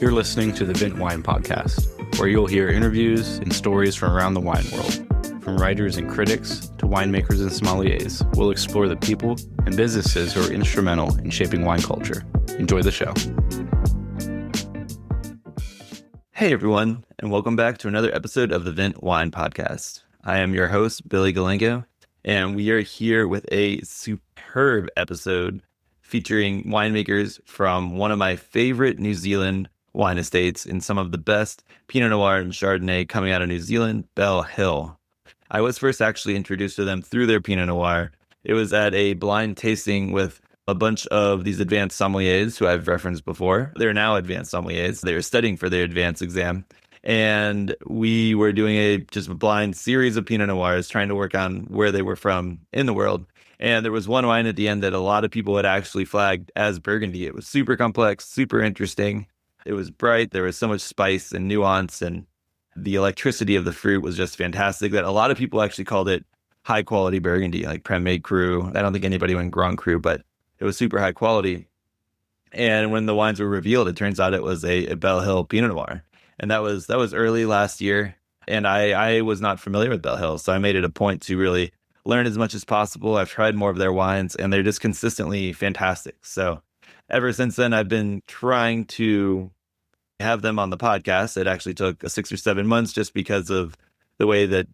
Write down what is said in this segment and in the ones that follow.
You're listening to the Vint Wine Podcast, where you'll hear interviews and stories from around the wine world. From writers and critics to winemakers and sommeliers, we'll explore the people and businesses who are instrumental in shaping wine culture. Enjoy the show. Hey everyone, and welcome back to another episode of the Vint Wine Podcast. I am your host, Billy Galanko, and we are here with a superb episode featuring winemakers from one of my favorite New Zealand wine estates in some of the best Pinot Noir and Chardonnay coming out of New Zealand, Bell Hill. I was first actually introduced to them through their Pinot Noir. It was at a blind tasting with a bunch of these advanced sommeliers who I've referenced before. They're now advanced sommeliers. They were studying for their advanced exam. And we were doing a blind series of Pinot Noirs, trying to work on where they were from in the world. And there was one wine at the end that a lot of people had actually flagged as Burgundy. It was super complex, super interesting. It was bright. There was so much spice and nuance, and the electricity of the fruit was just fantastic that a lot of people actually called it high quality Burgundy, like Premier Cru. I don't think anybody went Grand Cru, but it was super high quality. And when the wines were revealed, it turns out it was a Bell Hill Pinot Noir. And that was early last year. And I was not familiar with Bell Hill, so I made it a point to really learn as much as possible. I've tried more of their wines, and they're just consistently fantastic. So ever since then, I've been trying to have them on the podcast. It actually took 6 or 7 months just because of the way that,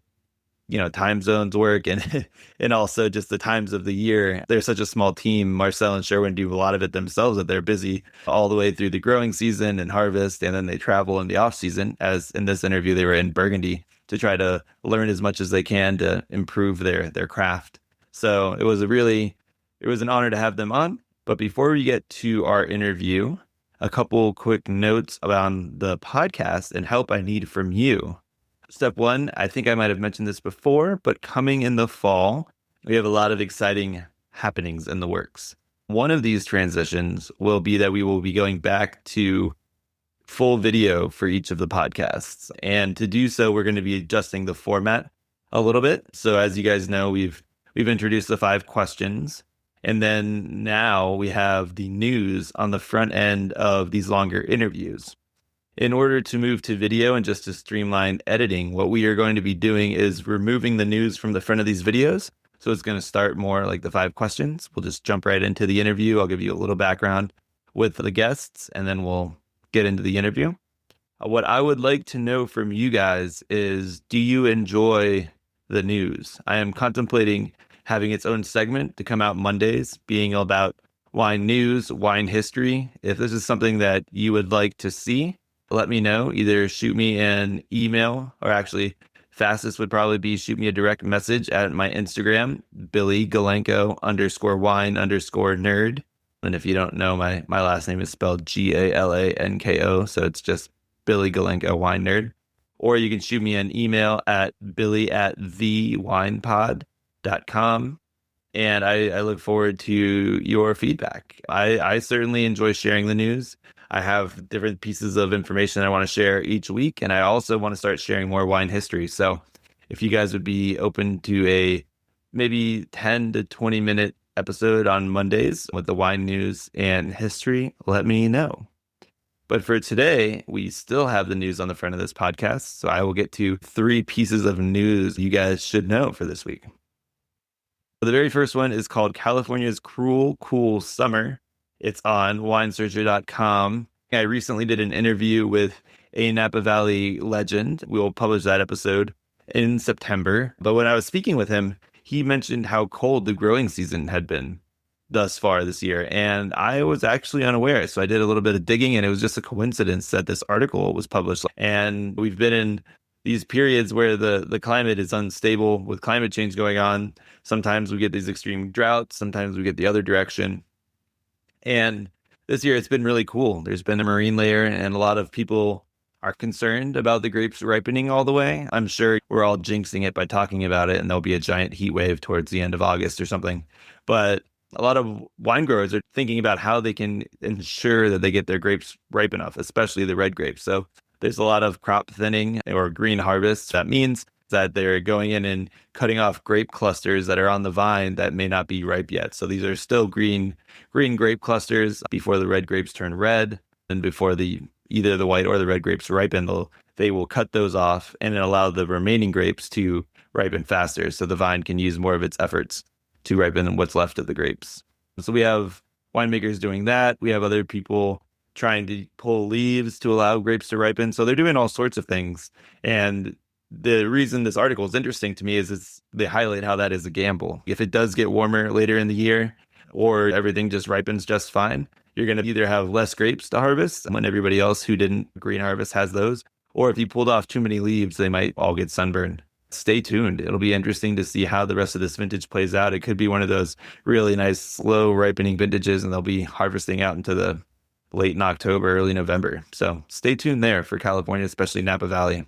time zones work and also just the times of the year. They're such a small team. Marcel and Sherwyn do a lot of it themselves, that they're busy all the way through the growing season and harvest, and then they travel in the off season. As in this interview, they were in Burgundy to try to learn as much as they can to improve their craft. So it was an honor to have them on. But before we get to our interview, a couple quick notes about the podcast and help I need from you. Step one, I think I might have mentioned this before, but coming in the fall, we have a lot of exciting happenings in the works. One of these transitions will be that we will be going back to full video for each of the podcasts. And to do so, we're going to be adjusting the format a little bit. So as you guys know, we've introduced the 5 questions. And then now we have the news on the front end of these longer interviews. In order to move to video and just to streamline editing, what we are going to be doing is removing the news from the front of these videos. So it's going to start more like the 5 questions. We'll just jump right into the interview. I'll give you a little background with the guests, and then we'll get into the interview. What I would like to know from you guys is, do you enjoy the news? I am contemplating having its own segment to come out Mondays, being about wine news, wine history. If this is something that you would like to see, let me know. Either shoot me an email, or actually fastest would probably be shoot me a direct message at my Instagram, Billy Galanko _wine_nerd. And if you don't know, my last name is spelled Galanko, so it's just Billy Galanko Wine Nerd. Or you can shoot me an email at billy@thewinepod.com. And I look forward to your feedback. I certainly enjoy sharing the news. I have different pieces of information I want to share each week, and I also want to start sharing more wine history. So if you guys would be open to a maybe 10 to 20 minute episode on Mondays with the wine news and history, let me know. But for today, we still have the news on the front of this podcast, so I will get to 3 pieces of news you guys should know for this week. The very first one is called California's Cruel Cool Summer. It's on winesearcher.com. I recently did an interview with a Napa Valley legend. We will publish that episode in September. But when I was speaking with him, he mentioned how cold the growing season had been thus far this year. And I was actually unaware. So I did a little bit of digging, and it was just a coincidence that this article was published. And we've been in these periods where the climate is unstable with climate change going on. Sometimes we get these extreme droughts. Sometimes we get the other direction. And this year it's been really cool. There's been a marine layer, and a lot of people are concerned about the grapes ripening all the way. I'm sure we're all jinxing it by talking about it, and there'll be a giant heat wave towards the end of August or something. But a lot of wine growers are thinking about how they can ensure that they get their grapes ripe enough, especially the red grapes. So there's a lot of crop thinning or green harvest. That means that they're going in and cutting off grape clusters that are on the vine that may not be ripe yet. So these are still green grape clusters before the red grapes turn red and before the either the white or the red grapes ripen, they will cut those off and allow the remaining grapes to ripen faster. So the vine can use more of its efforts to ripen what's left of the grapes. So we have winemakers doing that. We have other people trying to pull leaves to allow grapes to ripen. So they're doing all sorts of things. And the reason this article is interesting to me is they highlight how that is a gamble. If it does get warmer later in the year or everything just ripens just fine, you're going to either have less grapes to harvest when everybody else who didn't green harvest has those, or if you pulled off too many leaves, they might all get sunburned. Stay tuned. It'll be interesting to see how the rest of this vintage plays out. It could be one of those really nice, slow ripening vintages, and they'll be harvesting out into the late in October, early November. So stay tuned there for California, especially Napa Valley.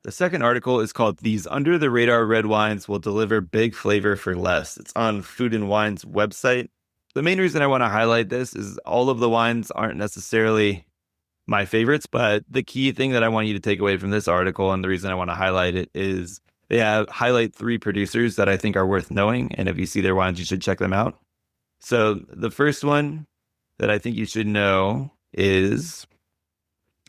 The second article is called "These Under the Radar Red Wines Will Deliver Big Flavor for Less." It's on Food and Wine's website. The main reason I want to highlight this is all of the wines aren't necessarily my favorites, but the key thing that I want you to take away from this article, and the reason I want to highlight it, is they highlight 3 producers that I think are worth knowing. And if you see their wines, you should check them out. So the first one that I think you should know is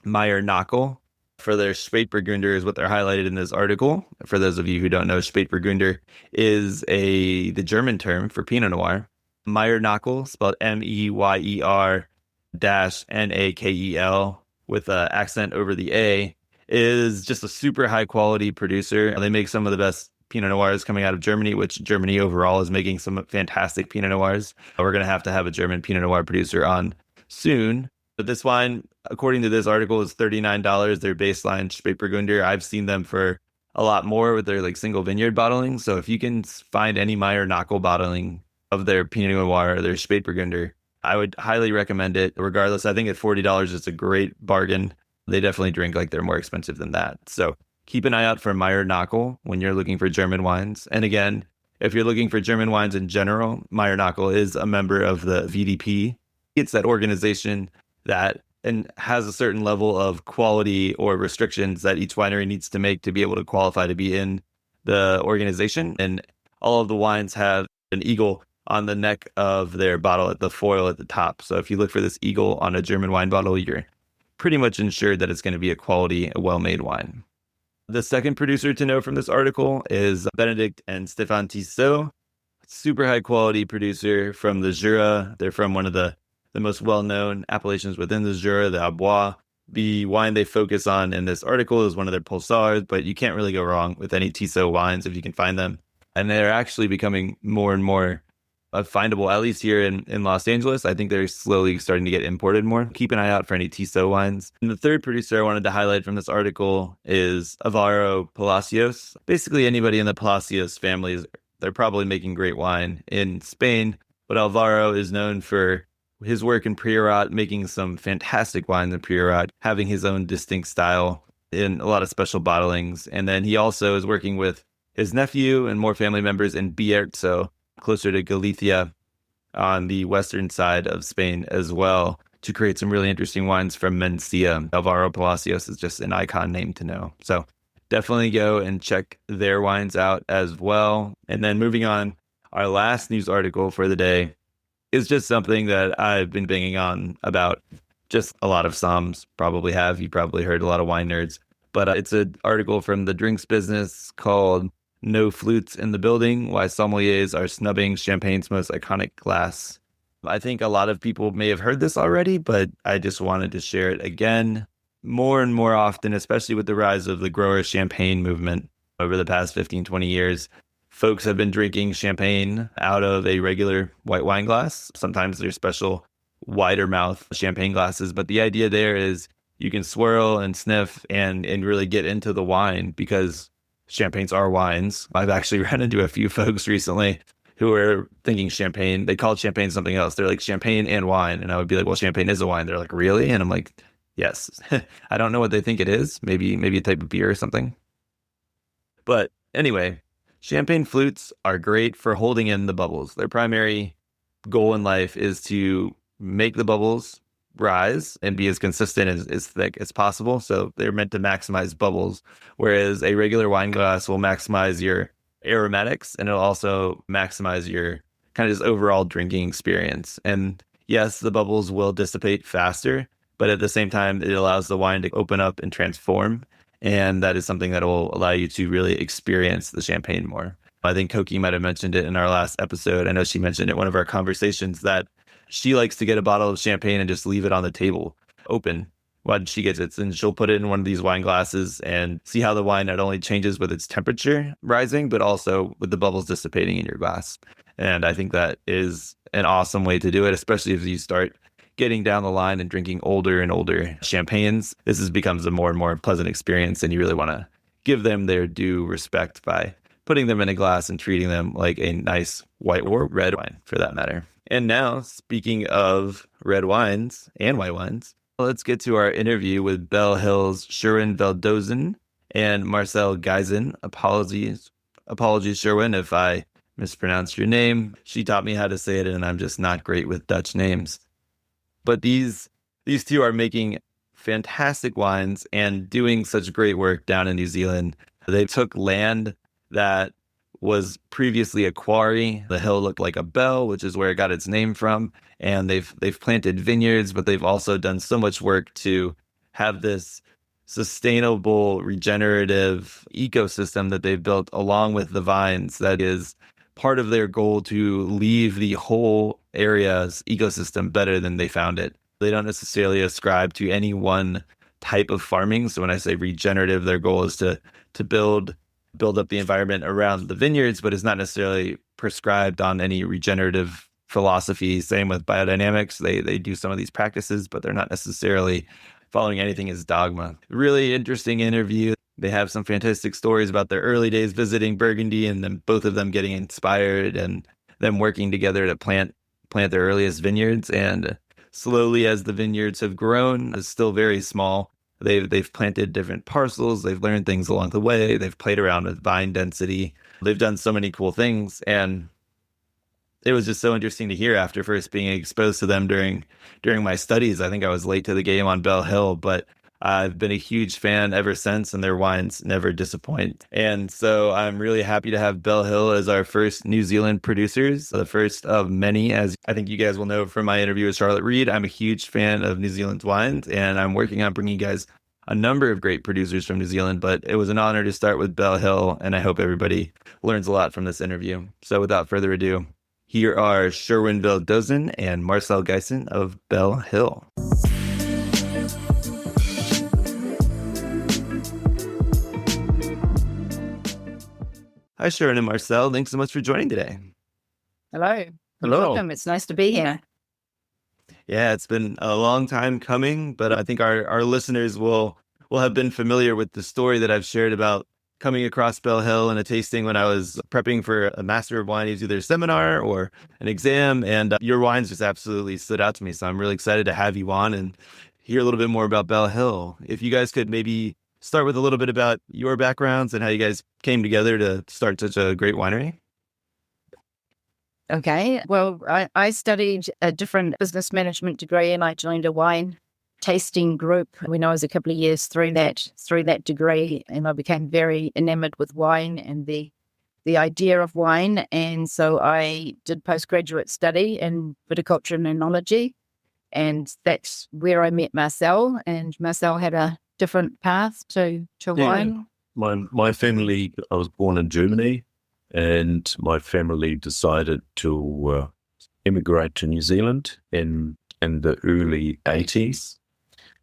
Meyer Nockel. For their Spätburgunder is what they're highlighted in this article. For those of you who don't know, Spätburgunder is the German term for Pinot Noir. Meyer Nockel, spelled MEYER-NAKEL with an accent over the A, is just a super high quality producer. They make some of the best Pinot Noirs coming out of Germany, which Germany overall is making some fantastic Pinot Noirs. We're going to have a German Pinot Noir producer on soon. But this wine, according to this article, is $39. Their baseline Spätburgunder. I've seen them for a lot more with their single vineyard bottling. So if you can find any Meyer Nockel bottling of their Pinot Noir or their Spätburgunder, I would highly recommend it. Regardless, I think at $40, it's a great bargain. They definitely drink like they're more expensive than that. So keep an eye out for Meyer Nockel when you're looking for German wines. And again, if you're looking for German wines in general, Meyer Nockel is a member of the VDP. It's that organization that and has a certain level of quality or restrictions that each winery needs to make to be able to qualify to be in the organization. And all of the wines have an eagle on the neck of their bottle at the foil at the top. So if you look for this eagle on a German wine bottle, you're pretty much ensured that it's going to be a quality, well-made wine. The second producer to know from this article is Benedict and Stéphane Tissot. Super high quality producer from the Jura. They're from one of the most well-known appellations within the Jura, the Arbois. The wine they focus on in this article is one of their pulsars, but you can't really go wrong with any Tissot wines if you can find them. And they're actually becoming more and more findable, at least here in Los Angeles. I think they're slowly starting to get imported more. Keep an eye out for any Tissot wines. And the third producer I wanted to highlight from this article is Alvaro Palacios. Basically, anybody in the Palacios family, they're probably making great wine in Spain, but Alvaro is known for his work in Priorat, making some fantastic wine in Priorat, having his own distinct style in a lot of special bottlings. And then he also is working with his nephew and more family members in Bierzo, closer to Galicia on the western side of Spain as well, to create some really interesting wines from Mencia. Alvaro Palacios is just an icon name to know. So definitely go and check their wines out as well. And then moving on, our last news article for the day is just something that I've been banging on about. Just a lot of somms probably have. You probably heard a lot of wine nerds. But it's an article from the drinks business called "No Flutes in the Building: Why Sommeliers Are Snubbing Champagne's Most Iconic Glass." I think a lot of people may have heard this already, but I just wanted to share it again. More and more often, especially with the rise of the grower champagne movement over the past 15, 20 years, folks have been drinking champagne out of a regular white wine glass. Sometimes there's special wider mouth champagne glasses, but the idea there is you can swirl and sniff and really get into the wine, because champagnes are wines. I've actually run into a few folks recently who are thinking champagne, they called champagne something else. They're like, champagne and wine. And I would be like, well, champagne is a wine. They're like, really? And I'm like, yes. I don't know what they think it is. Maybe a type of beer or something. But anyway, champagne flutes are great for holding in the bubbles. Their primary goal in life is to make the bubbles rise and be as consistent as thick as possible. So they're meant to maximize bubbles, whereas a regular wine glass will maximize your aromatics, and it'll also maximize your kind of just overall drinking experience. And yes, the bubbles will dissipate faster, but at the same time, it allows the wine to open up and transform. And that is something that will allow you to really experience the champagne more. I think Koki might have mentioned it in our last episode. I know she mentioned it in one of our conversations that she likes to get a bottle of champagne and just leave it on the table open when she gets it. And she'll put it in one of these wine glasses and see how the wine not only changes with its temperature rising, but also with the bubbles dissipating in your glass. And I think that is an awesome way to do it, especially if you start getting down the line and drinking older and older champagnes. Becomes a more and more pleasant experience, and you really want to give them their due respect by putting them in a glass and treating them like a nice white or red wine for that matter. And now, speaking of red wines and white wines, let's get to our interview with Bell Hill's Sherwyn Veldhuizen and Marcel Giesen. Apologies, Sherwyn, if I mispronounced your name. She taught me how to say it, and I'm just not great with Dutch names. But these two are making fantastic wines and doing such great work down in New Zealand. They took land that was previously a quarry. The hill looked like a bell, which is where it got its name from. And they've planted vineyards, but they've also done so much work to have this sustainable, regenerative ecosystem that they've built along with the vines that is part of their goal to leave the whole area's ecosystem better than they found it. They don't necessarily ascribe to any one type of farming. So when I say regenerative, their goal is to build up the environment around the vineyards, but it's not necessarily prescribed on any regenerative philosophy. Same with biodynamics. They do some of these practices, but they're not necessarily following anything as dogma. Really interesting interview. They have some fantastic stories about their early days visiting Burgundy and then both of them getting inspired and them working together to plant their earliest vineyards. And slowly, as the vineyards have grown, it's still very small. They've planted different parcels. They've learned things along the way. They've played around with vine density. They've done so many cool things. And it was just so interesting to hear after first being exposed to them during my studies. I think I was late to the game on Bell Hill, but I've been a huge fan ever since, and their wines never disappoint. And so I'm really happy to have Bell Hill as our first New Zealand producers, the first of many. As I think you guys will know from my interview with Charlotte Reed, I'm a huge fan of New Zealand's wines, and I'm working on bringing you guys a number of great producers from New Zealand, but it was an honor to start with Bell Hill, and I hope everybody learns a lot from this interview. So without further ado, here are Sherwyn Veldhuizen and Marcel Giesen of Bell Hill. Hi, Sherwyn and Marcel. Thanks so much for joining today. Hello. Hello. Welcome. It's nice to be here. Yeah, it's been a long time coming, but I think our listeners will have been familiar with the story that I've shared about coming across Bell Hill in a tasting when I was prepping for a Master of Wine, either a seminar or an exam, and your wines just absolutely stood out to me. So I'm really excited to have you on and hear a little bit more about Bell Hill. If you guys could maybe start with a little bit about your backgrounds and how you guys came together to start such a great winery. Okay. Well, I studied a different business management degree and I joined a wine tasting group when I was a couple of years through that degree, and I became very enamored with wine and the idea of wine. And so I did postgraduate study in viticulture and enology, and that's where I met Marcel, and Marcel had a different path to wine. My family, I was born in Germany, and my family decided to immigrate to New Zealand in the early 80s.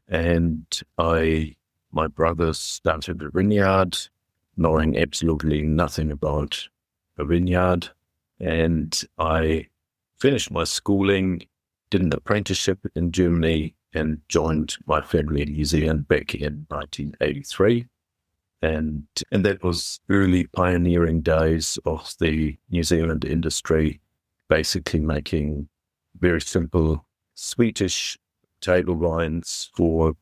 And my brother started a vineyard, knowing absolutely nothing about a vineyard. And I finished my schooling, did an apprenticeship in Germany, and joined my family in New Zealand back in 1983. And that was early pioneering days of the New Zealand industry, basically making very simple sweetish table wines for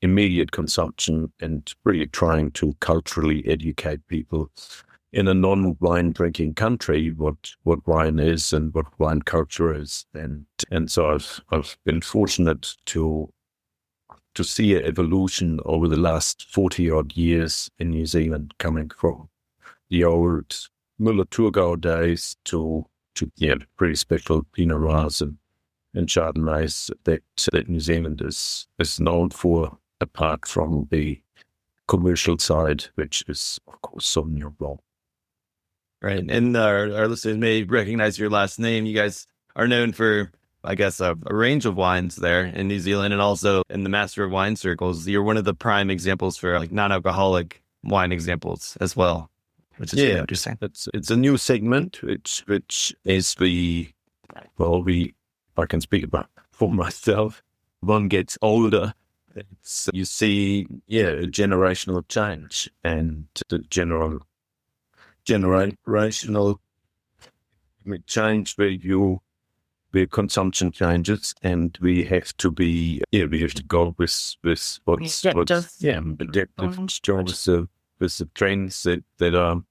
immediate consumption and really trying to culturally educate people in a non-wine drinking country what wine is and what wine culture is. And so I've been fortunate to see an evolution over the last 40-odd years in New Zealand, coming from the old Müller-Thurgau days to pretty special Pinot Noirs and Chardonnays that New Zealand is known for, apart from the commercial side, which is, of course, Sauvignon Blanc. Right. And our listeners may recognize your last name. You guys are known for, I guess, a range of wines there in New Zealand, and also in the Master of Wine circles. You're one of the prime examples for like non-alcoholic wine examples as well, which is really interesting. It's a new segment, which is I can speak about for myself. One gets older. You see, a generational change, and the generational change where consumption changes, and we have to go with what's adaptive with the trends that are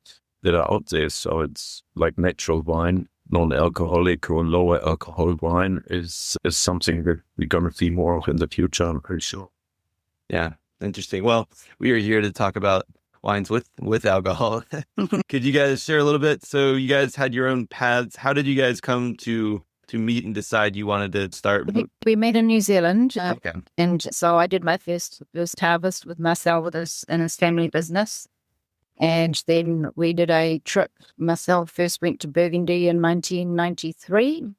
out there. So it's like natural wine, non-alcoholic or lower alcohol wine is something that we're going to see more of in the future, I'm pretty sure. Yeah, interesting. Well, we are here to talk about wines with alcohol. Could you guys share a little bit? So you guys had your own paths. How did you guys come to meet and decide you wanted to start? We met in New Zealand. Okay. And so I did my first harvest with Marcel in his family business. And then we did a trip. Marcel first went to Burgundy in 1993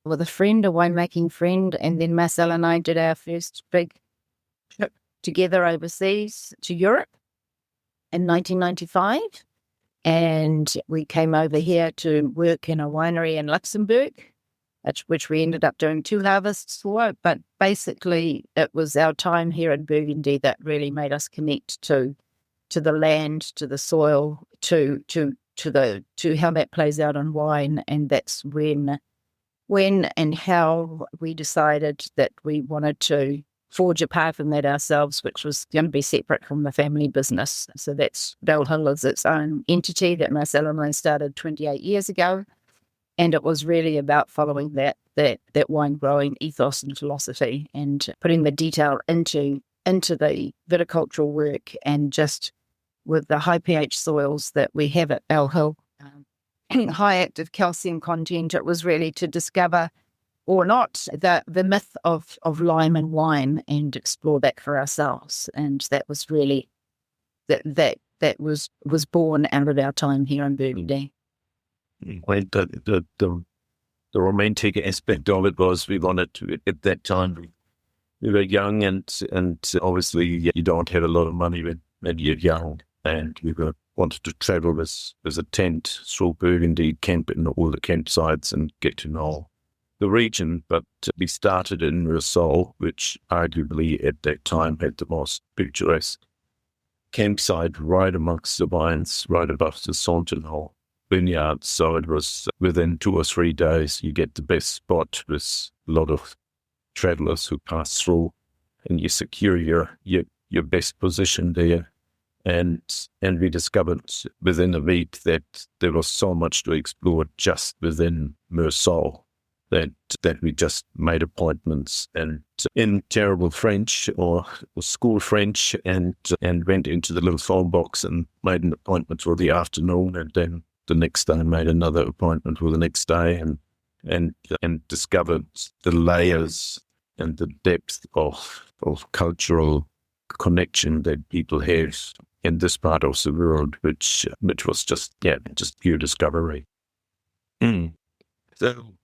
with a winemaking friend. And then Marcel and I did our first big trip together overseas to Europe in 1995. And we came over here to work in a winery in Luxembourg, which we ended up doing 2 harvests for. But basically, it was our time here in Burgundy that really made us connect to the land, to the soil, to how that plays out on wine. And that's when and how we decided that we wanted to forge a path in that ourselves, which was going to be separate from the family business. So that's Veldhuizen is its own entity that Marcel and I started 28 years ago. And it was really about following that wine growing ethos and philosophy, and putting the detail into the viticultural work, and just with the high pH soils that we have at Veldhuizen, high active calcium content. It was really to discover or not the myth of lime and wine, and explore that for ourselves. And that was really that was born out of our time here in Burgundy. Well, the romantic aspect of it was we wanted to, at that time, we were young, and obviously you don't have a lot of money when you're young, and we wanted to travel with a tent through Burgundy, camp in all the campsites and get to know the region. But we started in Marcel, which arguably at that time had the most picturesque campsite right amongst the vines, right above the Sentinel Vineyard. So it was within 2 or 3 days you get the best spot with a lot of travelers who pass through, and you secure your best position there. And we discovered within a week that there was so much to explore just within Marcel that we just made appointments and in terrible French or school French, and went into the little phone box and made an appointment for the afternoon, and then the next day made another appointment for the next day, and discovered the layers and the depth of cultural connection that people have in this part of the world, which was just pure discovery. So,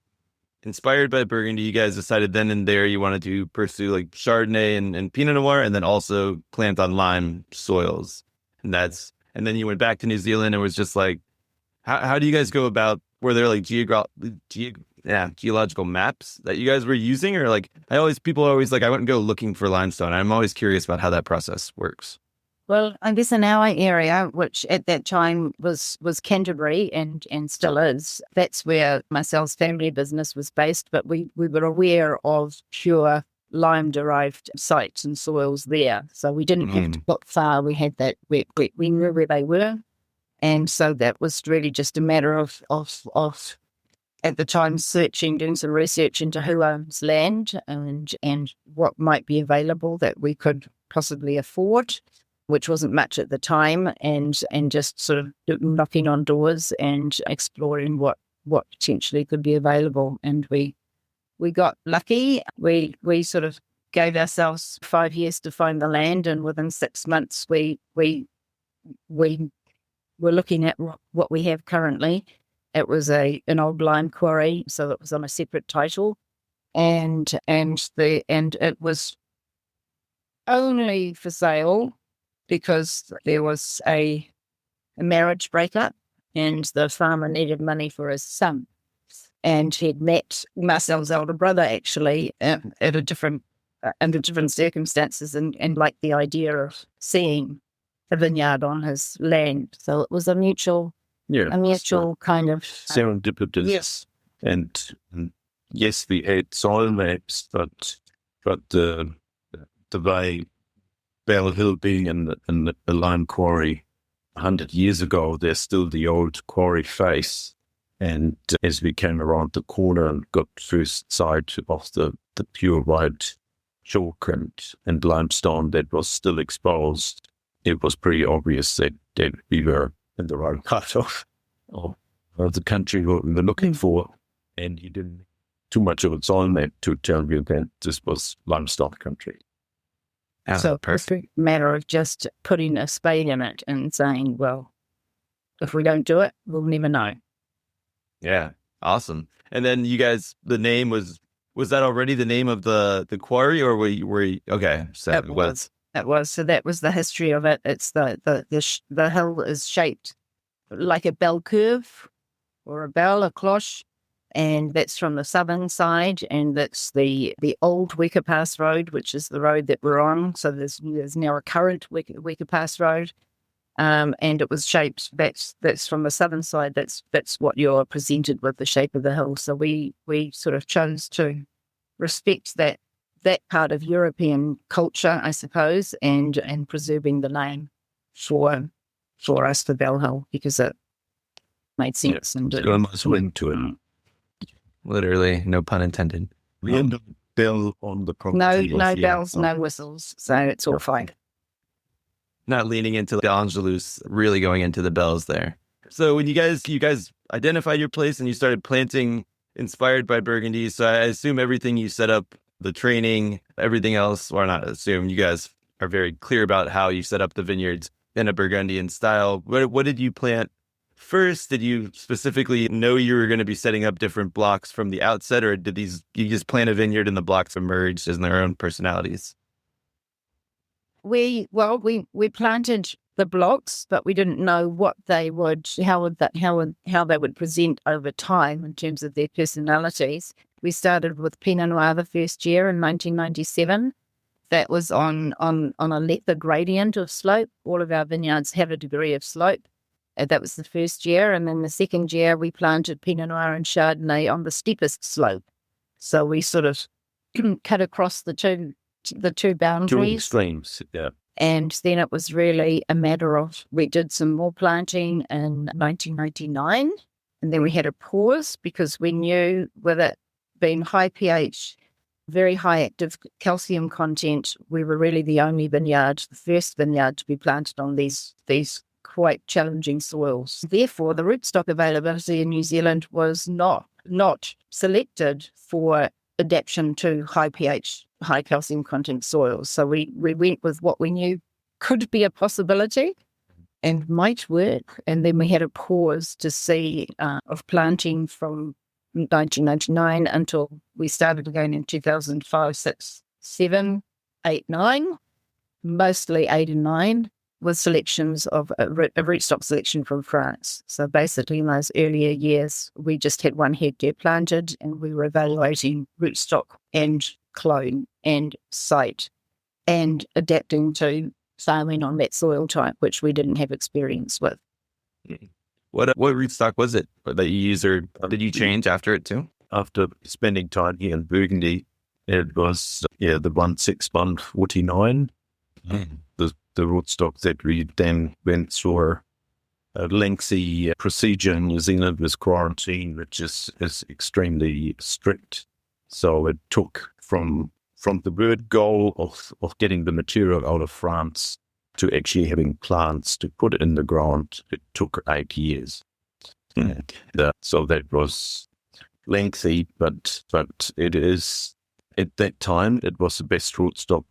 inspired by Burgundy, you guys decided then and there you wanted to pursue like Chardonnay and Pinot Noir, and then also plant on lime soils. And then you went back to New Zealand and was just like, how do you guys go about, were there like geological maps that you guys were using? Or like, people are always like, I wouldn't go looking for limestone. I'm always curious about how that process works. Well, I guess in our area, which at that time was Canterbury and still is, that's where Marcel's family business was based. But we were aware of pure lime-derived sites and soils there. So we didn't have to look far. We had that, we knew where they were. And so that was really just a matter of at the time doing some research into who owns land and what might be available that we could possibly afford, which wasn't much at the time, and just sort of knocking on doors and exploring what potentially could be available. And we we got lucky. We sort of gave ourselves 5 years to find the land, and within 6 months we were looking at what we have currently. It was an old lime quarry, so it was on a separate title, and it was only for sale because there was a marriage breakup, and the farmer needed money for his son, and he'd met Marcel's elder brother actually under different circumstances, and liked the idea of seeing a vineyard on his land. So it was a mutual kind of serendipitous. Yes. And yes, we had soil maps, but the way Bell Hill being in the lime quarry 100 years ago, there's still the old quarry face. And as we came around the corner and got first sight of the pure white chalk and limestone that was still exposed, it was pretty obvious that we were in the right part of the country what we were looking for. And you didn't need too much of a soil map to tell you that this was limestone country. So it's a matter of just putting a spade in it and saying, well, if we don't do it, we'll never know. Yeah, awesome. And then you guys, the name was that already the name of the quarry, or were you okay? So it was. So that was the history of it. It's the hill is shaped like a bell curve or a cloche, and that's from the southern side, and that's the old Wicker Pass Road, which is the road that we're on. So there's now a current Wicker Pass Road, and it was shaped. That's from the southern side. That's what you're presented with, the shape of the hill. So we sort of chose to respect that part of European culture, I suppose, and preserving the name for us for Bell Hill, because it made sense. Yeah, and got a nice ring to it. Literally, no pun intended. We end up bell on the property. No bells, no whistles, so it's all fine. Not leaning into the Angelus, really going into the bells there. So when you guys identified your place and you started planting inspired by Burgundy, so I assume everything you set up, the training, everything else, or not assume, you guys are very clear about how you set up the vineyards in a Burgundian style. What did you plant first? Did you specifically know you were going to be setting up different blocks from the outset, or did you just plant a vineyard and the blocks emerged as their own personalities? We planted the blocks, but we didn't know how they would present over time in terms of their personalities. We started with Pinot Noir the first year in 1997. That was on a leather gradient of slope. All of our vineyards have a degree of slope. That was the first year. And then the second year, we planted Pinot Noir and Chardonnay on the steepest slope. So we sort of cut across the two boundaries. Two extremes, yeah. And then it was really a matter of, we did some more planting in 1999. And then we had a pause because we knew with it being high pH, very high active calcium content, we were really the only vineyard, the first vineyard to be planted on these quite challenging soils. Therefore, the rootstock availability in New Zealand was not selected for adaptation to high pH, high calcium content soils. So we went with what we knew could be a possibility and might work. And then we had a pause to see of planting from 1999 until we started again in 2005, 6, 7, 8, 9, mostly 8 and 9, with selections of a rootstock selection from France. So basically in those earlier years, we just had 1 hectare planted and we were evaluating rootstock and clone and site and adapting to farming on that soil type, which we didn't have experience with. What rootstock was it that you used, or did you change after it too? After spending time here in Burgundy, it was the 16149. The rootstock that we then went through a lengthy procedure in New Zealand with quarantine, which is extremely strict. So it took from the word goal of getting the material out of France to actually having plants to put it in the ground, it took 8 years. So that was lengthy, but it is, at that time, it was the best rootstock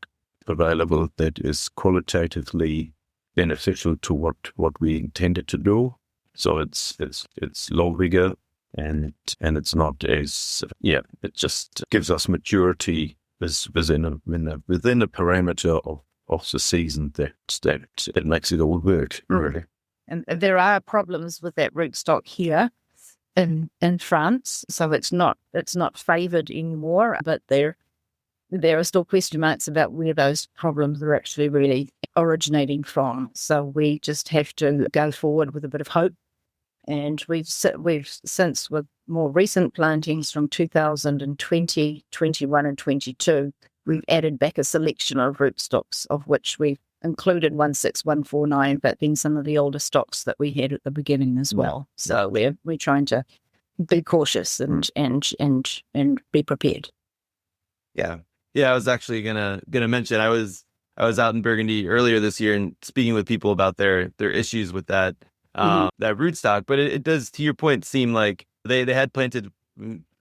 available that is qualitatively beneficial to what we intended to do. So it's low vigor and it's not as, it just gives us maturity within a parameter of the season that it makes it all work, really. And there are problems with that rootstock here in France, so it's not favoured anymore. But there are still question marks about where those problems are actually really originating from. So we just have to go forward with a bit of hope. And we've since, with more recent plantings from 2020, 21 and 22, we've added back a selection of rootstocks, of which we've included 16149, but then some of the older stocks that we had at the beginning as well. So we're trying to be cautious and be prepared. Yeah. I was actually gonna mention I was out in Burgundy earlier this year and speaking with people about their issues with that rootstock. But it does, to your point, seem like they had planted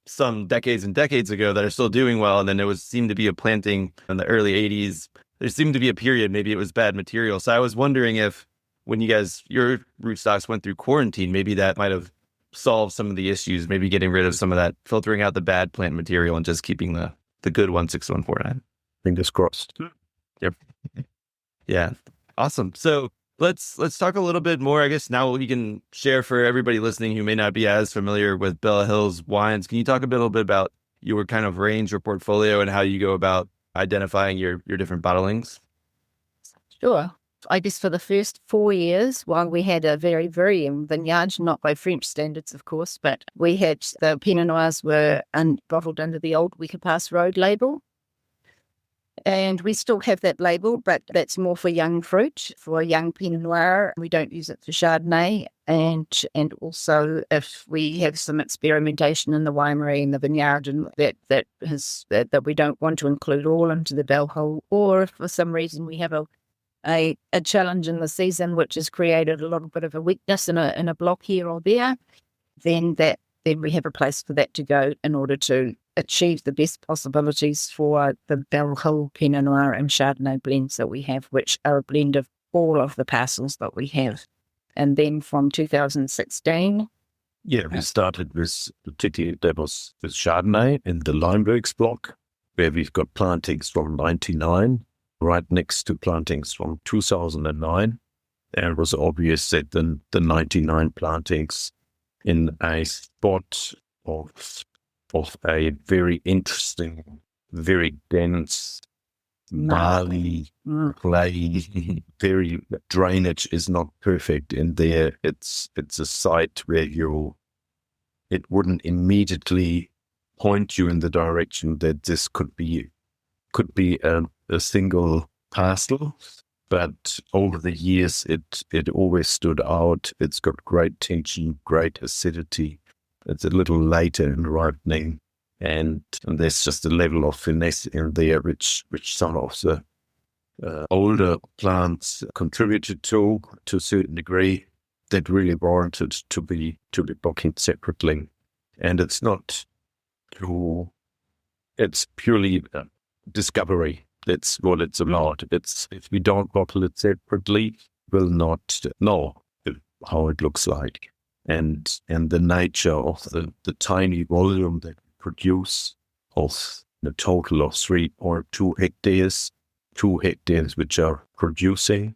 some decades and decades ago that are still doing well, and then there seemed to be a planting in the early 80s. There seemed to be a period, maybe it was bad material. So I was wondering if when your rootstocks went through quarantine, maybe that might have solved some of the issues, maybe getting rid of some of that, filtering out the bad plant material and just keeping the good 16149. Fingers crossed. Yep. Yeah. Awesome. So let's talk a little bit more. I guess now we can share for everybody listening who may not be as familiar with Bella Hills wines. Can you talk a little bit about your kind of range or portfolio and how you go about identifying your different bottlings? Sure. I guess for the first 4 years, while we had a very, very vineyard, not by French standards, of course, but we had the Pinot Noirs were bottled under the old Wicker Road label. And we still have that label, but that's more for young fruit, for young Pinot Noir. We don't use it for Chardonnay. And also if we have some experimentation in the winery and the vineyard and that we don't want to include all into the bell hole, or if for some reason we have a challenge in the season which has created a little bit of a weakness in a block here or there, then we have a place for that to go in order to achieve the best possibilities for the Bell Hill Pinot Noir and Chardonnay blends that we have, which are a blend of all of the parcels that we have. And then from 2016... Yeah, we started with, particularly that was with Chardonnay in the Limeworks block, where we've got plantings from 99, right next to plantings from 2009. And it was obvious that the 99 plantings in a spot of a very interesting, very dense, barley, clay, very drainage is not perfect in there. It's a site where it wouldn't immediately point you in the direction that this could be a single parcel. But over the years, it always stood out. It's got great tension, great acidity. It's a little later in ripening, and there's just a level of finesse in there, which some of the older plants contributed to a certain degree, that really warranted to be bottled separately. And it's not it's purely discovery. That's what it's about. It's, if we don't bottle it separately, we'll not know how it looks like. And the nature of the tiny volume that we produce of the total of 3.2 hectares, 2 hectares which are producing,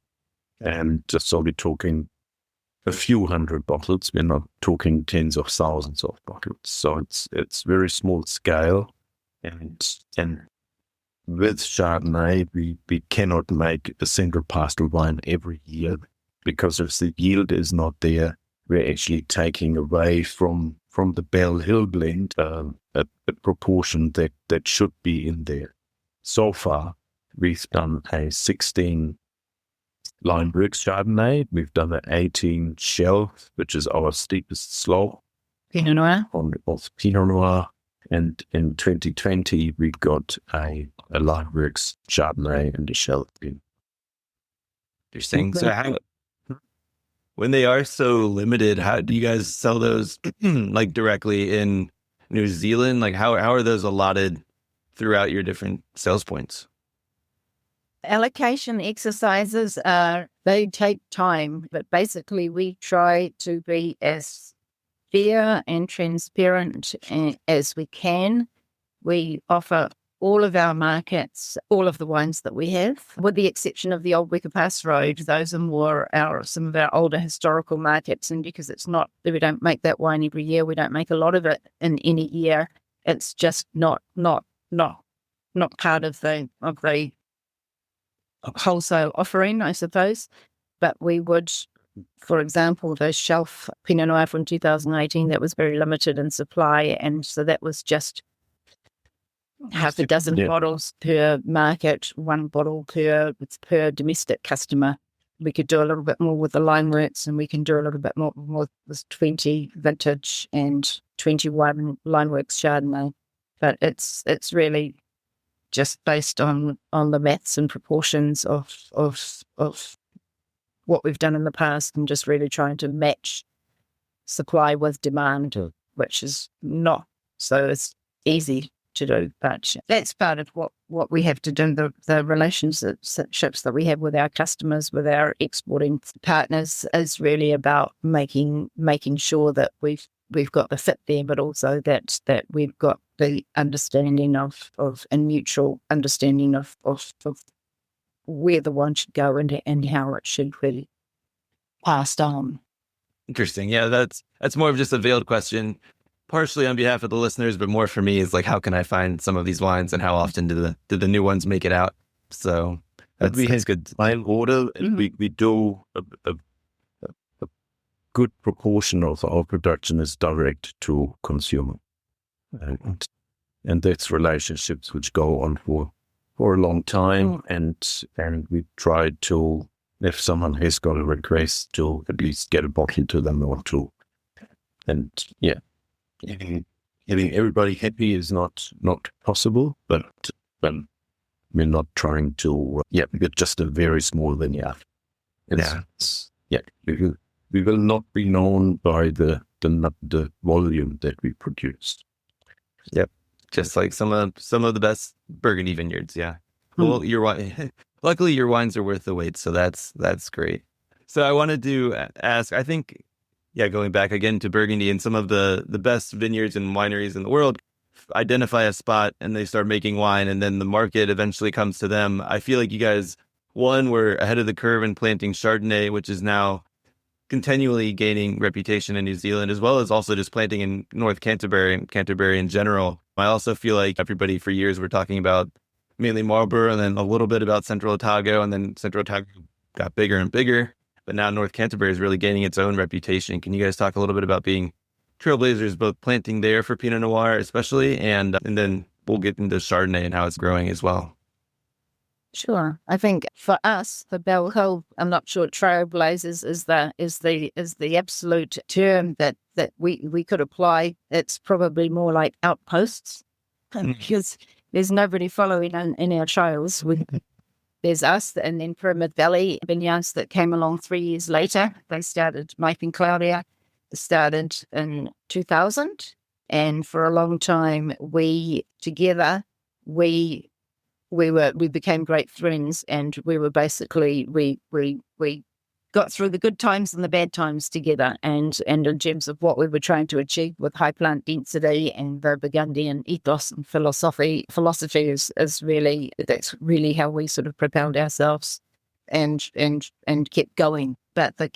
and just only talking a few hundred bottles. We're not talking tens of thousands of bottles. So it's very small scale, and with Chardonnay, we cannot make a single parcel wine every year, because if the yield is not there, we're actually taking away from the Bell Hill blend a proportion that should be in there. So far, we've done a 16 Limeworks Chardonnay. We've done an 18 Shell, which is our steepest slope. Pinot Noir. Of Pinot Noir. And in 2020, we got a Limeworks Chardonnay and a Shell. Interesting. So when they are so limited, how do you guys sell those like directly in New Zealand? Like how are those allotted throughout your different sales points? Allocation exercises they take time, but basically we try to be as fair and transparent as we can. We offer all of our markets, all of the wines that we have, with the exception of the Old Wicker Pass Road. Those are more some of our older historical markets, and because we don't make that wine every year, we don't make a lot of it in any year. It's just not part of the wholesale offering, I suppose. But we would, for example, the shelf Pinot Noir from 2018, that was very limited in supply, and so that was just half a dozen bottles per market, one bottle per domestic customer. We could do a little bit more with the line works, and we can do a little bit more with 20 vintage and 21 line works Chardonnay. But it's really just based on the maths and proportions of what we've done in the past, and just really trying to match supply with demand, which is not so it's easy to do. But that's part of what we have to do. The relationships that we have with our customers, with our exporting partners, is really about making sure that we've got the fit there, but also that we've got the understanding of and mutual understanding of where the wine should go and how it should be passed on. Interesting. Yeah, that's more of just a veiled question, partially on behalf of the listeners, but more for me is like, how can I find some of these wines, and how often do the new ones make it out? So that's good. Wine order, and we do a good proportion of our production is direct to consumer, and that's relationships which go on for a long time, and we try to, if someone has got a request, to at least get a bottle to them or two. And having everybody happy is not possible, but we're not trying to we're just a very small vineyard. We will not be known by the volume that we produce. Yep. Just like some of the best Burgundy vineyards. Yeah. Well, luckily your wines are worth the wait. So that's great. So I wanted to ask, I think, going back again to Burgundy, and some of the best vineyards and wineries in the world identify a spot and they start making wine, and then the market eventually comes to them. I feel like you guys, one, were ahead of the curve in planting Chardonnay, which is now continually gaining reputation in New Zealand, as well as also just planting in North Canterbury and Canterbury in general. I also feel like everybody for years were talking about mainly Marlborough, and then a little bit about Central Otago, and then Central Otago got bigger and bigger. But now North Canterbury is really gaining its own reputation. Can you guys talk a little bit about being trailblazers, both planting there for Pinot Noir especially, and then we'll get into Chardonnay and how it's growing as well. Sure. I think for us, for Bell Hill, I'm not sure trailblazers is the absolute term that we could apply. It's probably more like outposts, because there's nobody following in our trails. There's us, and then Pyramid Valley Vineyards that came along 3 years later. They started, Mike and Claudia started in 2000, and for a long time we became great friends, and we were basically we got through the good times and the bad times together, and in terms of what we were trying to achieve with high plant density and the Burgundian ethos and philosophy is really, that's really how we sort of propelled ourselves and kept going. But the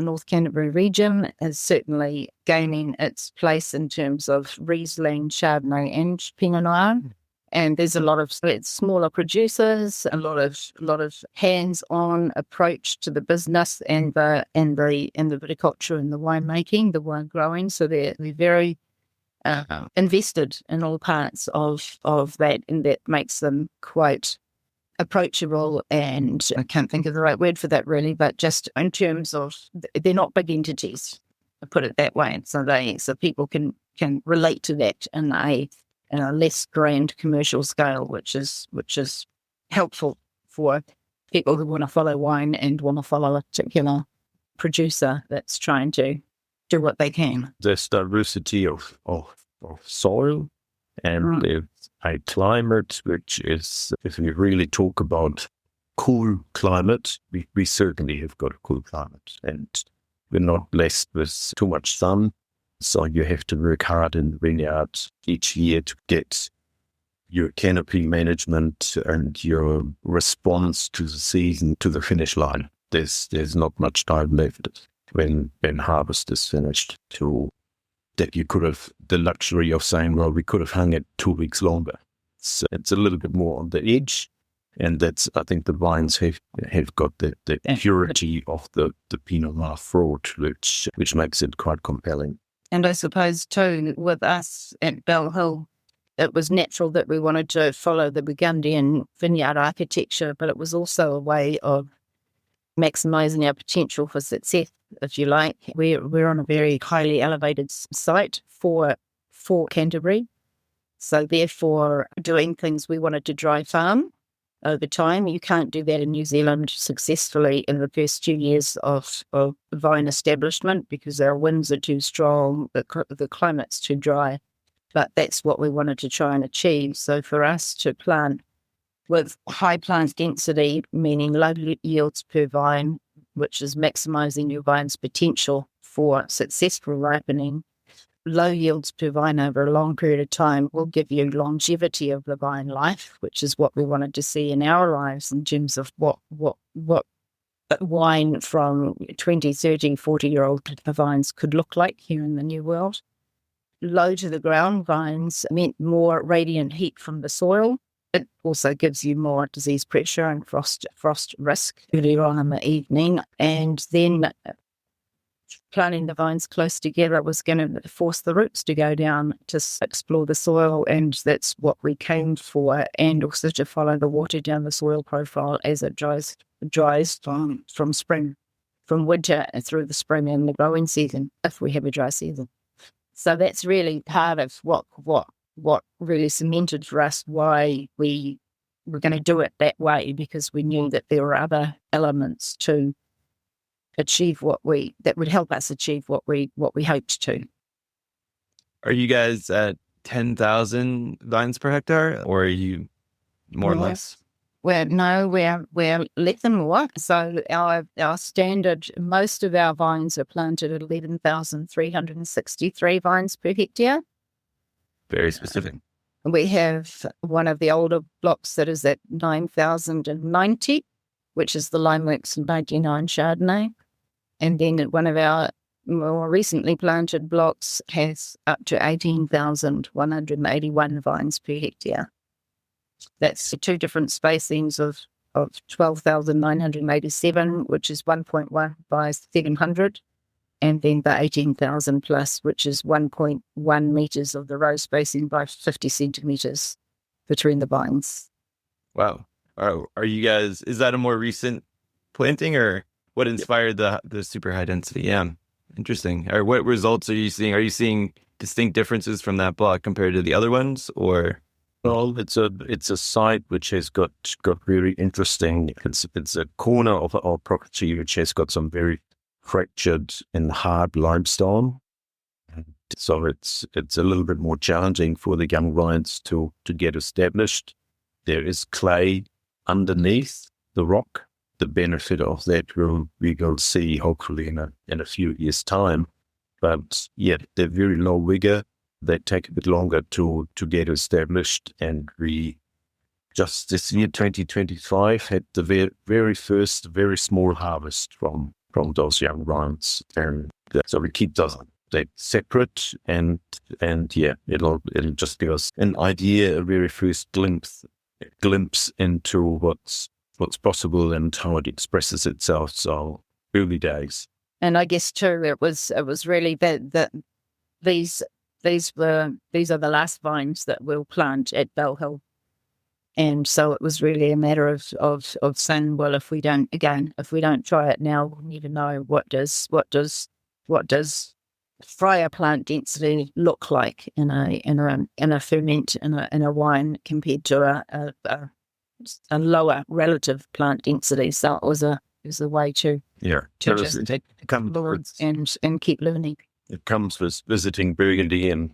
North Canterbury region is certainly gaining its place in terms of Riesling, Chardonnay and Pinot Noir. And there's a lot of smaller producers, a lot of hands-on approach to the business and the viticulture and the winemaking, the wine growing. So they're very invested in all parts of that, and that makes them quite approachable. And I can't think of the right word for that really, but just in terms of, they're not big entities, I put it that way. So people can relate to that in a less grand commercial scale, which is helpful for people who want to follow wine and want to follow a particular producer that's trying to do what they can. There's diversity of of soil, and there's a climate which is, if we really talk about cool climate, we certainly have got a cool climate, and we're not blessed with too much sun. So you have to work hard in the vineyard each year to get your canopy management and your response to the season to the finish line. There's not much time left when harvest is finished that you could have the luxury of saying, well, we could have hung it 2 weeks longer. So it's a little bit more on the edge. And that's, I think the vines have got the purity of the Pinot Noir fruit, which makes it quite compelling. And I suppose too, with us at Bell Hill, it was natural that we wanted to follow the Burgundian vineyard architecture, but it was also a way of maximising our potential for success, if you like. We're on a very highly elevated site for Canterbury. So therefore, doing things we wanted to dry farm over time. You can't do that in New Zealand successfully in the first 2 years of vine establishment because our winds are too strong, the climate's too dry. But that's what we wanted to try and achieve. So for us to plant with high plant density, meaning low yields per vine, which is maximising your vine's potential for successful ripening, low yields per vine over a long period of time will give you longevity of the vine life, which is what we wanted to see in our lives in terms of what wine from 20, 30, 40-year-old vines could look like here in the New World. Low to the ground vines meant more radiant heat from the soil. It also gives you more disease pressure and frost risk earlier on in the evening. And then planting the vines close together was going to force the roots to go down to explore the soil, and that's what we came for, and also to follow the water down the soil profile as it dries from spring, from winter through the spring and the growing season, if we have a dry season. So that's really part of what really cemented for us why we were going to do it that way, because we knew that there were other elements to achieve that would help us achieve what we hoped to. Are you guys at 10,000 vines per hectare, or are you more or less? We're less than more. So our standard, most of our vines are planted at 11,363 vines per hectare. Very specific. We have one of the older blocks that is at 9,090, which is the Winemakers 99 Chardonnay. And then one of our more recently planted blocks has up to 18,181 vines per hectare. That's the two different spacings of 12,987, which is 1.1 by 700, and then the 18,000 plus, which is 1.1 meters of the row spacing by 50 centimeters between the vines. Wow. Are you guys, is that a more recent planting, or what inspired the super high density? Yeah. Interesting. Or what results are you seeing? Are you seeing distinct differences from that block compared to the other ones, or? Well, it's a site which has got very interesting. It's a corner of our property which has got some very fractured and hard limestone. So it's a little bit more challenging for the young vines to get established. There is clay underneath the rock. The benefit of that we will see hopefully in a few years' time. But yeah, they're very low vigor. They take a bit longer to get established, and we just this year 2025 had the very first very small harvest from those young vines, and so we keep those separate, and yeah, it'll just give us an idea, a very first glimpse into what's possible and how it expresses itself. So early days. And I guess too, it was really that these are the last vines that we'll plant at Bell Hill. And so it was really a matter of saying, well, if we don't try it now, we'll never know what does friar plant density look like in a ferment in a wine compared to a lower relative plant density. So it was a way to just take and keep learning. It comes with visiting Burgundy and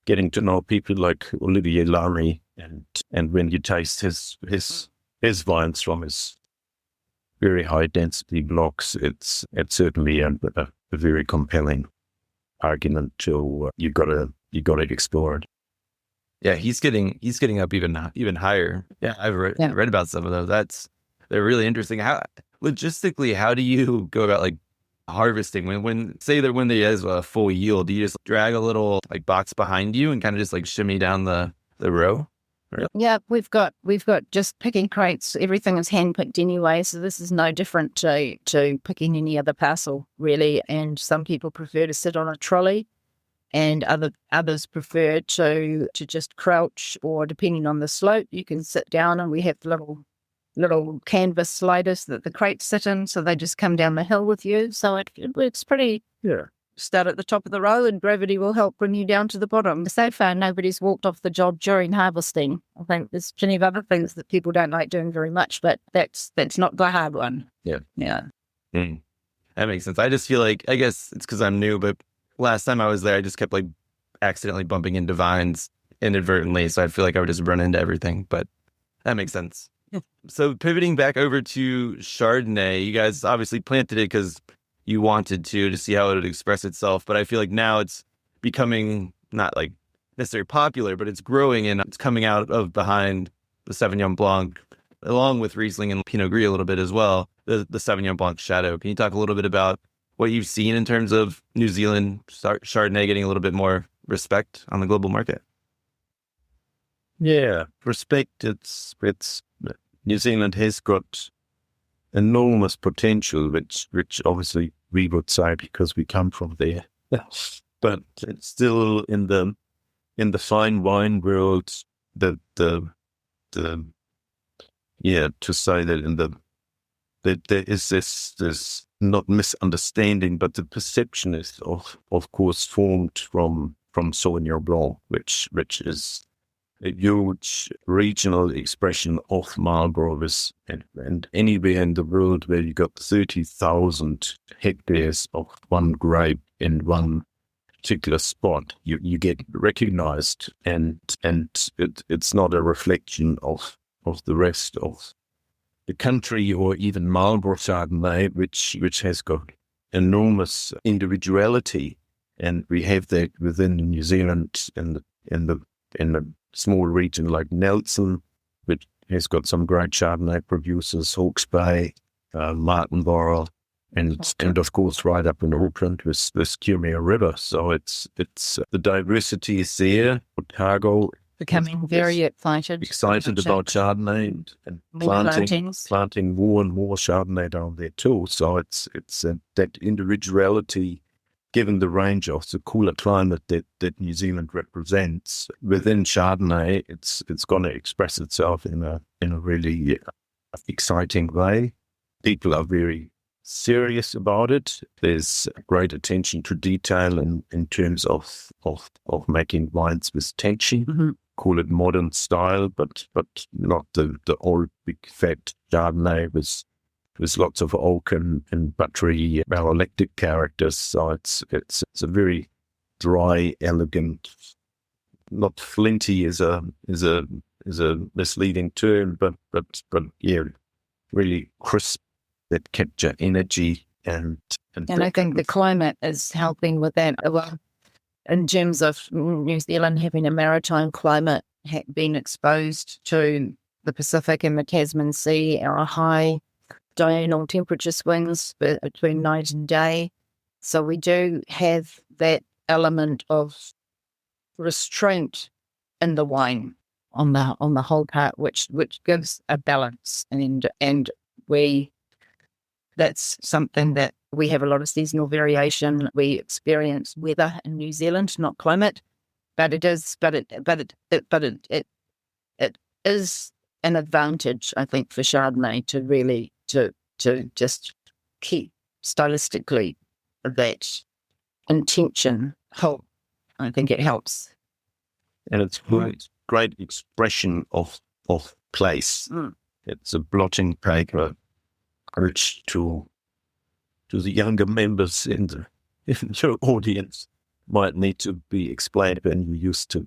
getting to know people like Olivier Lamy, and when you taste his vines from his very high density blocks, it's certainly a very compelling argument to you gotta explore it. Yeah, he's getting up even higher. Yeah, I've read about some of those. They're really interesting. How logistically, how do you go about like harvesting when there is a full yield? Do you just drag a little like box behind you and kind of just like shimmy down the row? Yeah, we've got just picking crates. Everything is handpicked anyway, so this is no different to picking any other parcel really. And some people prefer to sit on a trolley, and others prefer to just crouch, or depending on the slope, you can sit down. And we have little canvas sliders that the crates sit in, so they just come down the hill with you. So it works pretty. Yeah. Start at the top of the row and gravity will help bring you down to the bottom. So far, nobody's walked off the job during harvesting. I think there's plenty of other things that people don't like doing very much, but that's not the hard one. Yeah. Yeah. Mm. That makes sense. I just feel like, I guess it's because I'm new, but last time I was there, I just kept like accidentally bumping into vines inadvertently. So I feel like I would just run into everything, but that makes sense. So pivoting back over to Chardonnay, you guys obviously planted it because you wanted to see how it would express itself. But I feel like now it's becoming not like necessarily popular, but it's growing and it's coming out of behind the Sauvignon Blanc, along with Riesling and Pinot Gris a little bit as well, the Sauvignon Blanc shadow. Can you talk a little bit about what you've seen in terms of New Zealand Chardonnay getting a little bit more respect on the global market? Yeah, respect. It's New Zealand has got enormous potential, which obviously we would say because we come from there. But it's still in the fine wine world, to say that that there is this not misunderstanding, but the perception is of course formed from Sauvignon Blanc, which is a huge regional expression of Marlboroughs, and anywhere in the world where you got 30,000 hectares of one grape in one particular spot, you get recognized, and it's not a reflection of the rest of the country, or even Marlborough Chardonnay, which has got enormous individuality, and we have that within New Zealand in the small region like Nelson, which has got some great Chardonnay producers, Hawke's Bay, Martinborough, and of course right up in Auckland with this Cumia River. So it's the diversity is there. Otago Becoming very excited about Chardonnay and planting more and more Chardonnay down there too. So it's that individuality, given the range of the cooler climate that New Zealand represents within Chardonnay, it's going to express itself in a really exciting way. People are very serious about it. There's great attention to detail in terms of making wines with tension. Mm-hmm. Call it modern style, but not the old big fat Chardonnay with lots of oak and buttery malolactic characters. So it's a very dry, elegant, not flinty is a misleading term, but yeah, really crisp, that capture energy and I think the climate is helping with that. Well, in terms of New Zealand having a maritime climate, being exposed to the Pacific and the Tasman Sea, our high diurnal temperature swings between night and day. So we do have that element of restraint in the wine on the whole part, which gives a balance, and that's something that we have a lot of seasonal variation. We experience weather in New Zealand, not climate, but it is an advantage, I think, for Chardonnay to really to just keep stylistically that intention whole. I think it helps, and it's great expression of place. It's a blotting paper, which to the younger members in your audience, might need to be explained when you used to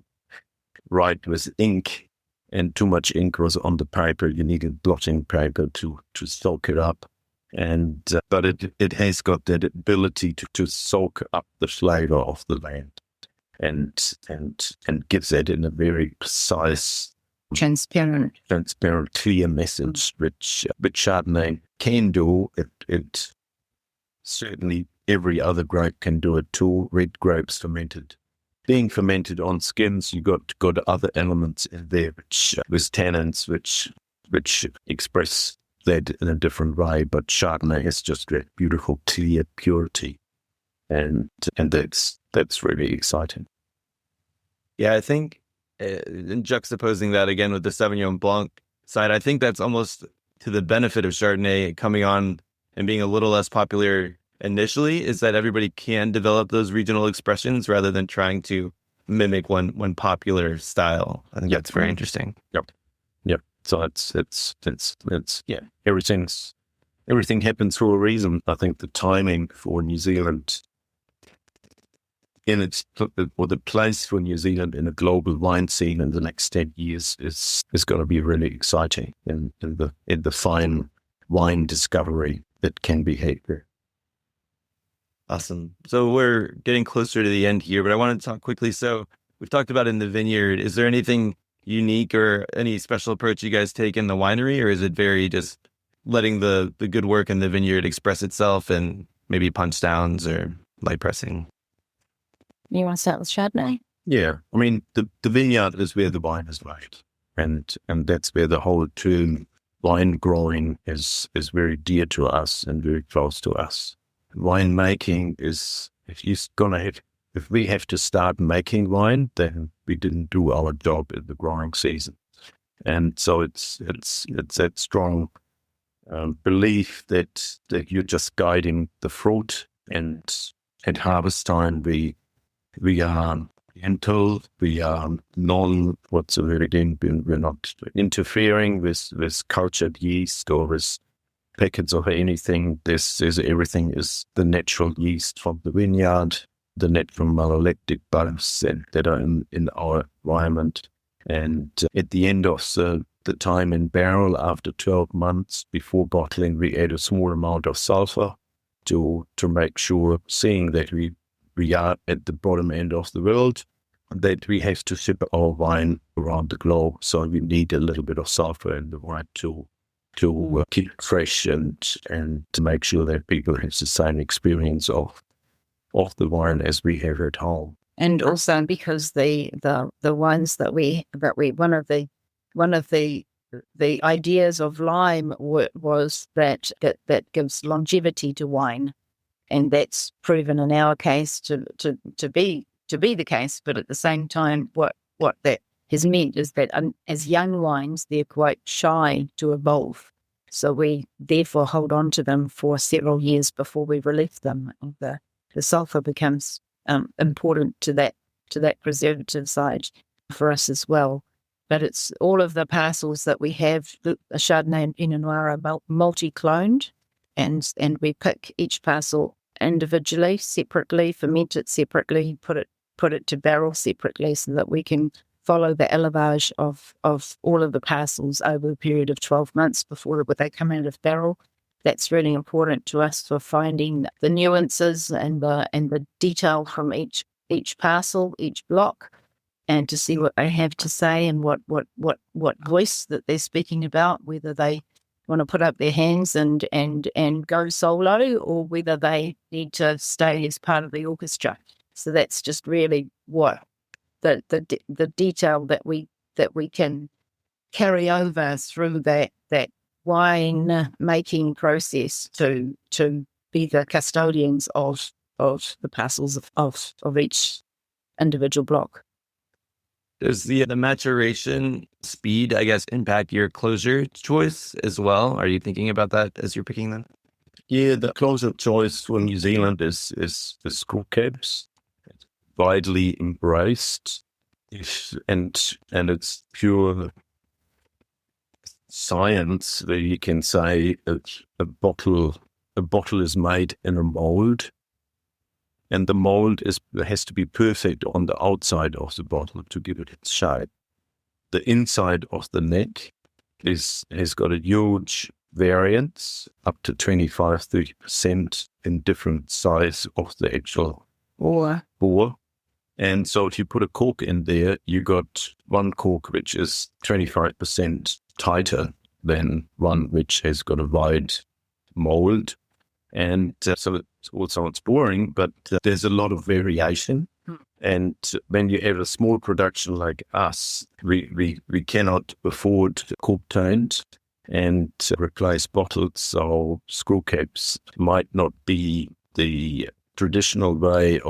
write with ink and too much ink was on the paper. You needed blotting paper to soak it up. And but it has got that ability to soak up the flavor of the land and gives it in a very precise, transparent, clear message, which Chardonnay can do. It certainly every other grape can do it too. Red grapes being fermented on skins, you got other elements in there which with tannins which express that in a different way. But Chardonnay is just that beautiful clear purity, and that's really exciting. Yeah, I think in juxtaposing that again with the Sauvignon Blanc side, I think that's almost to the benefit of Chardonnay coming on and being a little less popular initially, is that everybody can develop those regional expressions rather than trying to mimic one popular style. I think that's very interesting. Yep. So it's everything happens for a reason. I think the timing for New Zealand or the place for New Zealand in a global wine scene in the next 10 years is going to be really exciting in the fine wine discovery that can be had there. Awesome. So we're getting closer to the end here, but I wanted to talk quickly. So we've talked about in the vineyard. Is there anything unique or any special approach you guys take in the winery, or is it very just letting the good work in the vineyard express itself and maybe punch downs or light pressing? You want to start with Chardonnay? Yeah. I mean, the vineyard is where the wine is made. And that's where the whole term wine growing is very dear to us and very close to us. Winemaking is, if we have to start making wine, then we didn't do our job in the growing season. And so it's that strong belief that you're just guiding the fruit, and at harvest time we are gentle, we are whatsoever again, we're not interfering with cultured yeast or with packets of anything. Everything is the natural yeast from the vineyard, the natural malolactic buds that are in our environment. And at the end of the time in barrel, after 12 months before bottling, we add a small amount of sulfur to make sure, seeing that we are at the bottom end of the world, that we have to ship our wine around the globe. So we need a little bit of sulfur in the wine to keep it fresh and to make sure that people have the same experience of the wine as we have at home. And also because the wines that we one of the ideas of lime was that gives longevity to wine, and that's proven in our case to be the case. But at the same time, what that has meant is that as young wines, they're quite shy to evolve. So we therefore hold on to them for several years before we release them. And the sulfur becomes important to that preservative side for us as well. But it's all of the parcels that we have. The Chardonnay and Pinot Noir are multi-cloned, and we pick each parcel individually, separately, ferment it separately, put it to barrel separately, so that we can follow the élevage of all of the parcels over a period of 12 months before they come out of barrel. That's really important to us for finding the nuances and the detail from each parcel, each block, and to see what they have to say and what voice that they're speaking about, whether they want to put up their hands and go solo, or whether they need to stay as part of the orchestra. So that's just really what the detail that we can carry over through that wine making process to be the custodians of the parcels of each individual block. Does the maturation speed, I guess, impact your closure choice as well? Are you thinking about that as you're picking them? Yeah, the closure choice for New Zealand is the screwcaps. It's widely embraced, and it's pure science where you can say a bottle is made in a mold, and the mold has to be perfect on the outside of the bottle to give it its shape. The inside of the neck has got a huge variance, up to 25-30% in different size of the actual bore. And so if you put a cork in there, you got one cork which is 25% tighter than one which has got a wide mold. And so it's boring, but there's a lot of variation. And when you have a small production like us, we cannot afford cork tones and replace bottles. So screw caps might not be the traditional way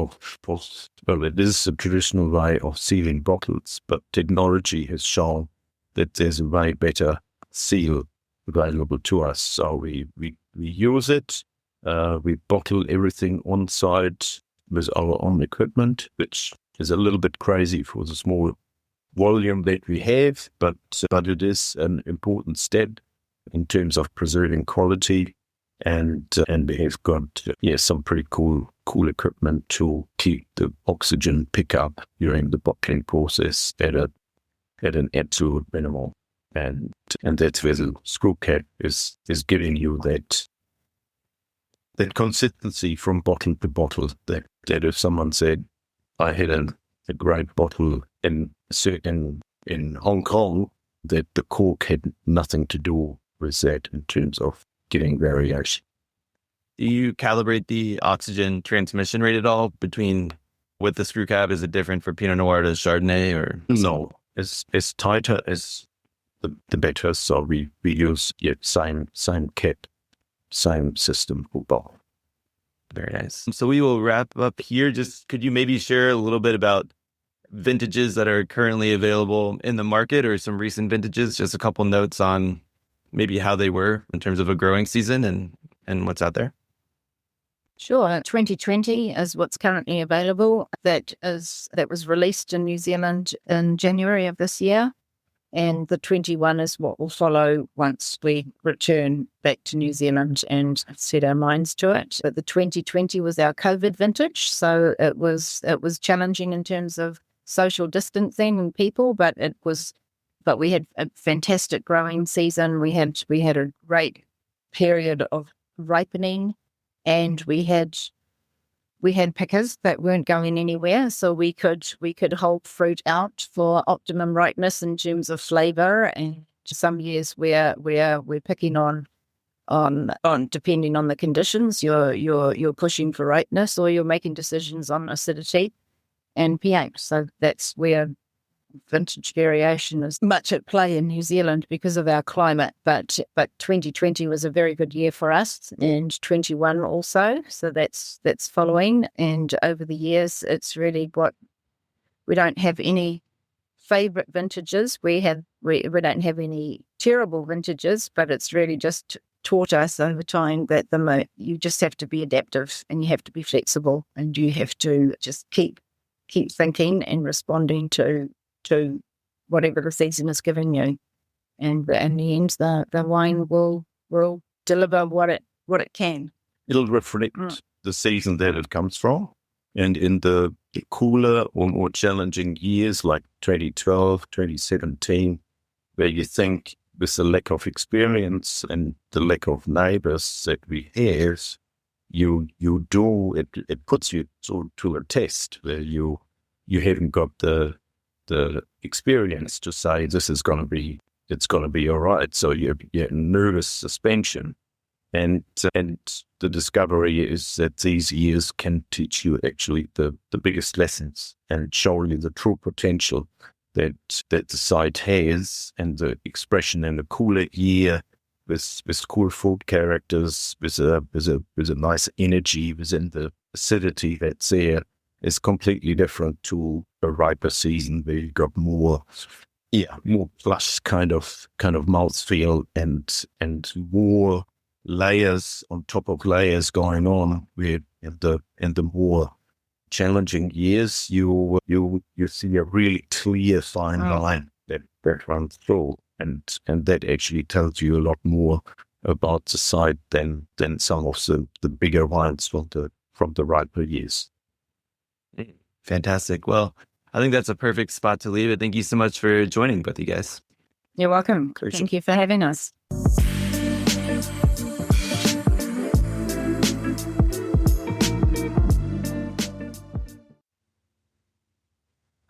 it is a traditional way of sealing bottles, but technology has shown that there's a way better seal available to us. So we use it. We bottle everything on site with our own equipment, which is a little bit crazy for the small volume that we have, but it is an important step in terms of preserving quality. And we have got some pretty cool equipment to keep the oxygen pickup during the bottling process at an absolute minimum. And that's where the screw cap is giving you that consistency from bottle to bottle. That if someone said, I had a great bottle in Hong Kong, that the cork had nothing to do with that in terms of getting variation. Do you calibrate the oxygen transmission rate at all with the screw cap? Is it different for Pinot Noir to Chardonnay or? No, as tighter as the better. So we use same cap, same system for both. Very nice. So we will wrap up here. Just could you maybe share a little bit about vintages that are currently available in the market or some recent vintages? Just a couple notes on maybe how they were in terms of a growing season and what's out there. Sure. 2020 is what's currently available. That was released in New Zealand in January of this year. And the 21 is what will follow once we return back to New Zealand and set our minds to it. But the 2020 was our COVID vintage, so it was challenging in terms of social distancing and people, but we had a fantastic growing season. We had a great period of ripening, and we had pickers that weren't going anywhere, so we could hold fruit out for optimum ripeness in terms of flavor. And some years we're picking on depending on the conditions, you're pushing for ripeness, or you're making decisions on acidity and pH. So that's where vintage variation is much at play in New Zealand because of our climate. But 2020 was a very good year for us, and 21 also. So that's following. And over the years, it's really we don't have any favorite vintages. We don't have any terrible vintages, but it's really just taught us over time that you just have to be adaptive, and you have to be flexible, and you have to just keep thinking and responding to whatever the season is giving you. And in the end, the wine will deliver what it can. It'll reflect the season that it comes from. And in the cooler or more challenging years like 2012, 2017, where you think with the lack of experience and the lack of neighbors that we have, it puts you to a test where you haven't got the experience to say it's going to be all right. So you're in nervous suspension, and the discovery is that these years can teach you actually the biggest lessons and show you the true potential that the site has, and the expression in a cooler year with cool fruit characters, with a nice energy within the acidity that's there, is completely different to a riper season where you got more plush kind of mouthfeel and more layers on top of layers going on. Where in the more challenging years, you see a really clear fine line that runs through, and that actually tells you a lot more about the site than some of the bigger wines from the riper years. Fantastic. Well, I think that's a perfect spot to leave it. Thank you so much for joining both you guys. You're welcome. Pleasure. Thank you for having us.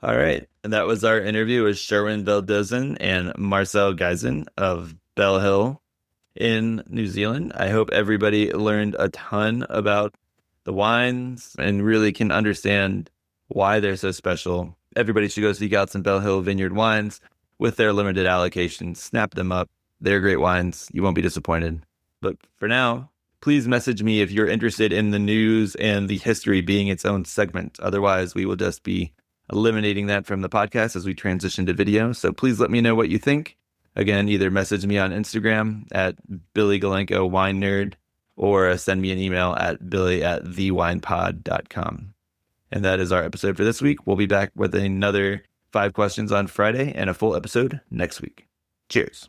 All right. And that was our interview with Sherwyn Veldhuizen and Marcel Giesen of Bell Hill in New Zealand. I hope everybody learned a ton about the wines and really can understand why they're so special. Everybody should go seek out some Bell Hill Vineyard wines with their limited allocations. Snap them up. They're great wines. You won't be disappointed. But for now, please message me if you're interested in the news and the history being its own segment. Otherwise, we will just be eliminating that from the podcast as we transition to video. So please let me know what you think. Again, either message me on Instagram at Billy Galanko Wine Nerd or send me an email at billy@thewinepod.com. And that is our episode for this week. We'll be back with another 5 questions on Friday and a full episode next week. Cheers.